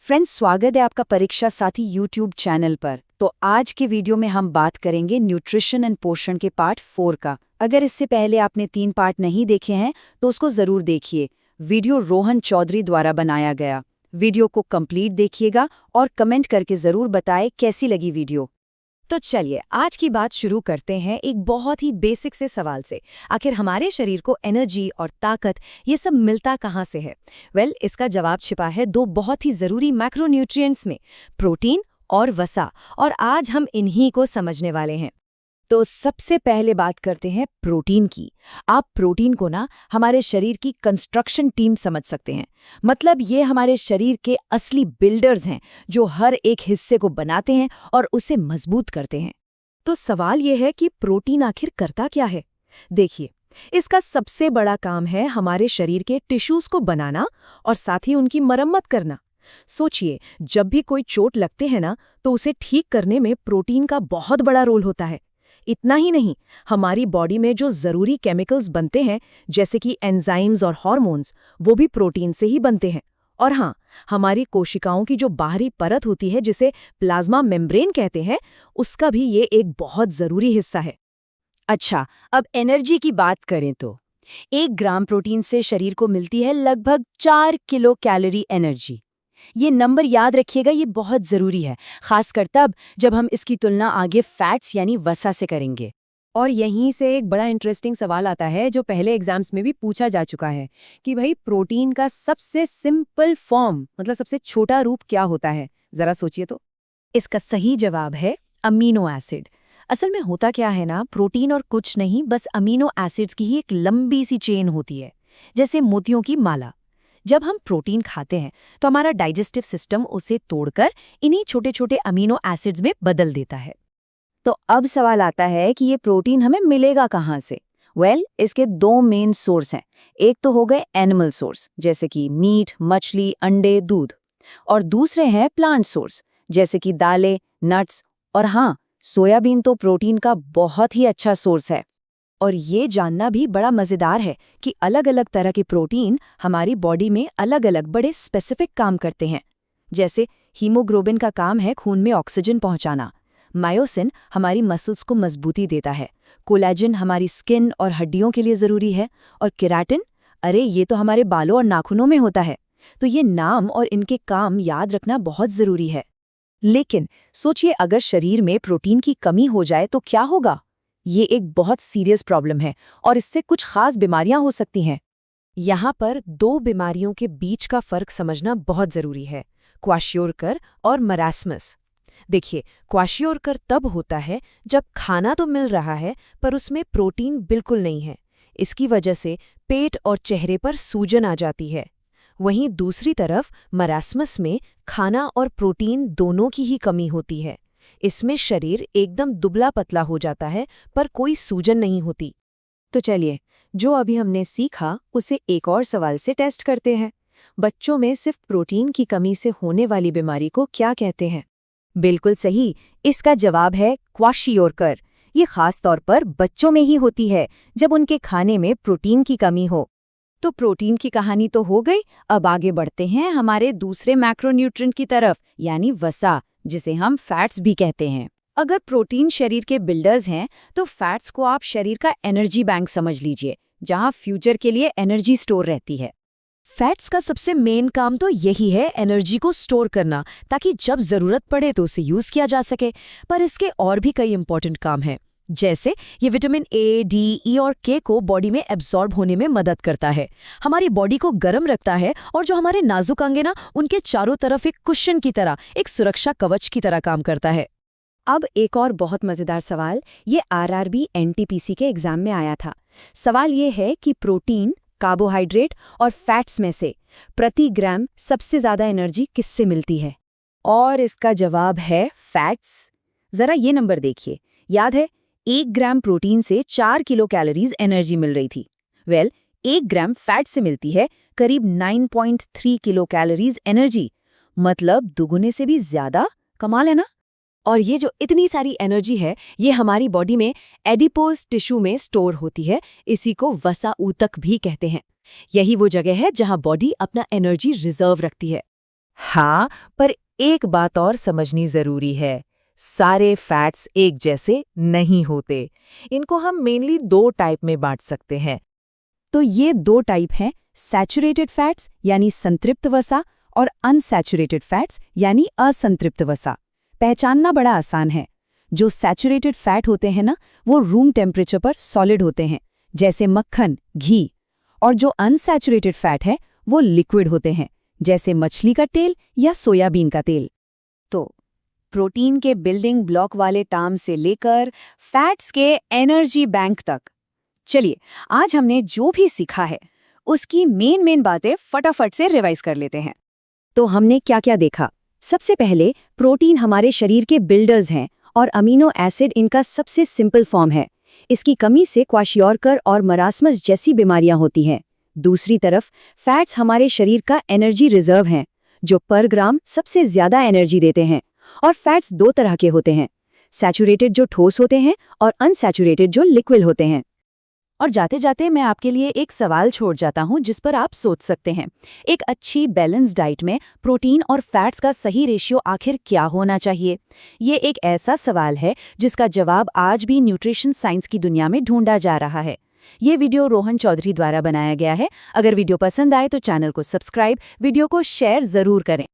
Friends, स्वागत है आपका परीक्षा साथी यूट्यूब चैनल पर। तो आज के वीडियो में हम बात करेंगे न्यूट्रिशन एंड पोषण के पार्ट 4 का। अगर इससे पहले आपने 3 पार्ट नहीं देखे हैं तो उसको जरूर देखिए। वीडियो रोहन चौधरी द्वारा बनाया गया। वीडियो को कंप्लीट देखिएगा और कमेंट करके जरूर बताएं कैसी लगी वीडियो। तो चलिए आज की बात शुरू करते हैं एक बहुत ही बेसिक से सवाल से। आखिर हमारे शरीर को एनर्जी और ताकत ये सब मिलता कहाँ से है? इसका जवाब छिपा है 2 बहुत ही ज़रूरी मैक्रोन्यूट्रिएंट्स में, प्रोटीन और वसा। और आज हम इन्हीं को समझने वाले हैं। तो सबसे पहले बात करते हैं प्रोटीन की। आप प्रोटीन को ना हमारे शरीर की कंस्ट्रक्शन टीम समझ सकते हैं। मतलब ये हमारे शरीर के असली बिल्डर्स हैं जो हर एक हिस्से को बनाते हैं और उसे मजबूत करते हैं। तो सवाल ये है कि प्रोटीन आखिर करता क्या है? देखिए, इसका सबसे बड़ा काम है हमारे शरीर के टिश्यूज को बनाना और साथ ही उनकी मरम्मत करना। सोचिए, जब भी कोई चोट लगते हैं ना, तो उसे ठीक करने में प्रोटीन का बहुत बड़ा रोल होता है। इतना ही नहीं, हमारी बॉडी में जो ज़रूरी केमिकल्स बनते हैं, जैसे कि एंजाइम्स और हार्मोन्स, वो भी प्रोटीन से ही बनते हैं। और हाँ, हमारी कोशिकाओं की जो बाहरी परत होती है, जिसे प्लाज्मा मेम्ब्रेन कहते हैं, उसका भी ये एक बहुत ज़रूरी हिस्सा है। अच्छा, अब एनर्जी की बात करें तो 1 ग्राम प्रोटीन से शरीर को मिलती है लगभग 4 किलो कैलोरी एनर्जी। ये नंबर याद रखिएगा, ये बहुत ज़रूरी है, खासकर तब जब हम इसकी तुलना आगे फैट्स यानी वसा से करेंगे। और यहीं से एक बड़ा इंटरेस्टिंग सवाल आता है जो पहले एग्जाम्स में भी पूछा जा चुका है कि भाई प्रोटीन का सबसे सिंपल फॉर्म, मतलब सबसे छोटा रूप क्या होता है? ज़रा सोचिए तो। इसका सही जवाब है अमीनो एसिड। असल में होता क्या है ना, प्रोटीन और कुछ नहीं, बस अमीनो एसिड्स की ही एक लंबी सी चेन होती है, जैसे मोतियों की माला। जब हम प्रोटीन खाते हैं तो हमारा डाइजेस्टिव सिस्टम उसे तोड़कर इन्हीं छोटे छोटे अमीनो एसिड्स में बदल देता है। तो अब सवाल आता है कि ये प्रोटीन हमें मिलेगा कहाँ से? इसके 2 मेन सोर्स हैं। एक तो हो गए एनिमल सोर्स, जैसे कि मीट, मछली, अंडे, दूध। और दूसरे हैं प्लांट सोर्स, जैसे कि दालें, नट्स। और हाँ, सोयाबीन तो प्रोटीन का बहुत ही अच्छा सोर्स है। और ये जानना भी बड़ा मज़ेदार है कि अलग-अलग तरह के प्रोटीन हमारी बॉडी में अलग-अलग बड़े स्पेसिफिक काम करते हैं। जैसे हीमोग्लोबिन का काम है खून में ऑक्सीजन पहुंचाना, मायोसिन हमारी मसल्स को मजबूती देता है, कोलेजन हमारी स्किन और हड्डियों के लिए ज़रूरी है, और केराटिन, अरे ये तो हमारे बालों और नाखूनों में होता है। तो ये नाम और इनके काम याद रखना बहुत ज़रूरी है। लेकिन सोचिए, अगर शरीर में प्रोटीन की कमी हो जाए तो क्या होगा? ये एक बहुत सीरियस प्रॉब्लम है और इससे कुछ खास बीमारियां हो सकती हैं। यहाँ पर 2 बीमारियों के बीच का फर्क समझना बहुत जरूरी है, क्वाशियोरकर और मरास्मस। देखिए, क्वाशियोरकर तब होता है जब खाना तो मिल रहा है पर उसमें प्रोटीन बिल्कुल नहीं है। इसकी वजह से पेट और चेहरे पर सूजन आ जाती है। वहीं दूसरी तरफ मरास्मस में खाना और प्रोटीन दोनों की ही कमी होती है। इसमें शरीर एकदम दुबला पतला हो जाता है पर कोई सूजन नहीं होती। तो चलिए, जो अभी हमने सीखा उसे एक और सवाल से टेस्ट करते हैं। बच्चों में सिर्फ प्रोटीन की कमी से होने वाली बीमारी को क्या कहते हैं? बिल्कुल सही, इसका जवाब है क्वाशियोरकर। ये खास तौर पर बच्चों में ही होती है जब उनके खाने में प्रोटीन की कमी हो। तो प्रोटीन की कहानी तो हो गई, अब आगे बढ़ते हैं हमारे दूसरे मैक्रोन्यूट्रिएंट की तरफ, यानी वसा, जिसे हम फैट्स भी कहते हैं। अगर प्रोटीन शरीर के बिल्डर्स हैं, तो फैट्स को आप शरीर का एनर्जी बैंक समझ लीजिए, जहां फ्यूचर के लिए एनर्जी स्टोर रहती है। फैट्स का सबसे मेन काम तो यही है, एनर्जी को स्टोर करना, ताकि जब जरूरत पड़े तो उसे यूज किया जा सके। पर इसके और भी कई इंपॉर्टेंट काम हैं, जैसे ये विटामिन ए, डी, ई और के को बॉडी में एब्जॉर्ब होने में मदद करता है, हमारी बॉडी को गर्म रखता है, और जो हमारे नाजुक अंग है ना, उनके चारों तरफ एक कुशन की तरह, एक सुरक्षा कवच की तरह काम करता है। अब एक और बहुत मजेदार सवाल, ये आरआरबी एनटीपीसी के एग्जाम में आया था। सवाल ये है कि प्रोटीन, कार्बोहाइड्रेट और फैट्स में से प्रति ग्राम सबसे ज्यादा एनर्जी किससे मिलती है? और इसका जवाब है फैट्स। जरा ये नंबर देखिए, याद है 1 ग्राम प्रोटीन से 4 किलो कैलोरीज एनर्जी मिल रही थी। 1 ग्राम फैट से मिलती है करीब 9.3 किलो कैलोरीज एनर्जी, मतलब दुगुने से भी ज्यादा। कमाल है ना? और ये जो इतनी सारी एनर्जी है, ये हमारी बॉडी में एडिपोज टिश्यू में स्टोर होती है। इसी को वसा ऊतक भी कहते हैं। यही वो जगह है जहां बॉडी अपना एनर्जी रिजर्व रखती है। हाँ, पर एक बात और समझनी जरूरी है। सारे फैट्स एक जैसे नहीं होते। इनको हम मेनली 2 टाइप में बांट सकते हैं। तो ये 2 टाइप हैं, सैचुरेटेड फैट्स यानी संतृप्त वसा और अनसैचुरेटेड फैट्स यानी असंतृप्त वसा। पहचानना बड़ा आसान है। जो सैचुरेटेड फैट होते हैं ना, वो रूम टेम्परेचर पर सॉलिड होते हैं, जैसे मक्खन, घी। और जो अनसैचुरेटेड फैट है, वो लिक्विड होते हैं, जैसे मछली का तेल या सोयाबीन का तेल। तो प्रोटीन के बिल्डिंग ब्लॉक वाले टर्म से लेकर फैट्स के एनर्जी बैंक तक, चलिए आज हमने जो भी सीखा है उसकी मेन बातें फटाफट से रिवाइज कर लेते हैं। तो हमने क्या क्या देखा? सबसे पहले, प्रोटीन हमारे शरीर के बिल्डर्स हैं और अमीनो एसिड इनका सबसे सिंपल फॉर्म है। इसकी कमी से क्वाशियोरकर और मरासमस जैसी बीमारियां होती हैं। दूसरी तरफ, फैट्स हमारे शरीर का एनर्जी रिजर्व हैं, जो पर ग्राम सबसे ज्यादा एनर्जी देते हैं। और फैट्स 2 तरह के होते हैं, सैचुरेटेड जो ठोस होते हैं और अनसैचुरेटेड जो लिक्विड होते हैं। और जाते जाते मैं आपके लिए एक सवाल छोड़ जाता हूं जिस पर आप सोच सकते हैं। एक अच्छी बैलेंस डाइट में प्रोटीन और फैट्स का सही रेशियो आखिर क्या होना चाहिए? ये एक ऐसा सवाल है जिसका जवाब आज भी न्यूट्रिशन साइंस की दुनिया में ढूंढा जा रहा है। ये वीडियो रोहन चौधरी द्वारा बनाया गया है। अगर वीडियो पसंद आए तो चैनल को सब्सक्राइब, वीडियो को शेयर जरूर करें।